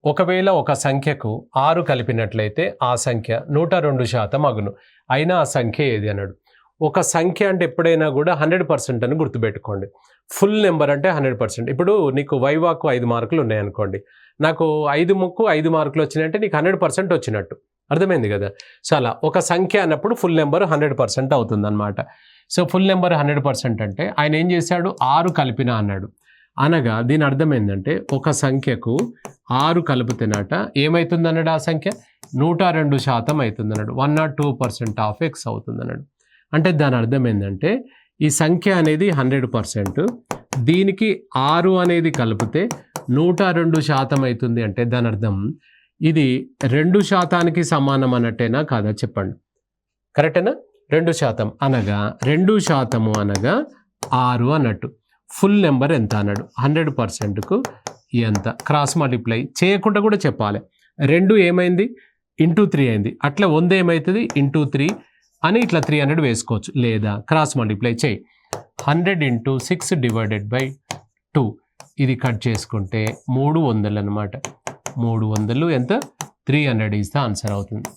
ఒకవేళ ఒక సంఖ్యకు 6 కలిపినట్లయితే ఆ సంఖ్య 102% అగును. అయినా ఆ సంఖ్య ఏది అన్నాడు. ఒక సంఖ్య అంటే ఎప్పుడైనా కూడా 100% అని గుర్తుపెట్టుకోండి. ఫుల్ నెంబర్ అంటే 100%. ఇప్పుడు నీకు వైవాకు 5 మార్కులు ఉన్నాయనుకోండి. నాకు 5 మార్కులు వచ్చినాయంటే నీకు 100% వచ్చినట్టు. అర్థమైంది కదా. సో అలా ఒక సంఖ్య అన్నప్పుడు ఫుల్ నెంబర్ 100% అవుతుందన్నమాట. సో ఫుల్ నెంబర్ 100% అంటే ఆయన ఏం చేశాడు, 6 కలిపిన అన్నాడు. అనగా దీని అర్థం ఏంటంటే ఒక సంఖ్యకు 6 కలుపుతున్నట ఏమవుతుందన్నాడు, ఆ సంఖ్య 102% అవుతుందన్నాడు. 102% ఆఫ్ ఎక్స్ అవుతుందన్నాడు. అంటే దాని అర్థం ఏంటంటే ఈ సంఖ్య అనేది 100%, దీనికి 6 అనేది కలిపితే 102% అవుతుంది. అంటే దాని అర్థం ఇది 2%కి సమానం అన్నట్టేనా కాదా చెప్పండి. కరెక్టేనా. 2% అనగా 2% అనగా 6 అన్నట్టు. ఫుల్ నెంబర్ ఎంత అన్నాడు, 100%కు ఎంత. క్రాస్ మల్టిప్లై చేయకుండా కూడా చెప్పాలి. 2 ఏమైంది, ఇంటూ 3 అయింది. అట్లా 100 ఏమవుతుంది, ఇంటూ 3 అని ఇట్లా 300 వేసుకోవచ్చు. లేదా క్రాస్ మల్టిప్లై చేయి. 100 × 6/2 ఇది కట్ చేసుకుంటే 300 అనమాట. 300 ఎంత, 300 ఈజ్ ద ఆన్సర్ అవుతుంది.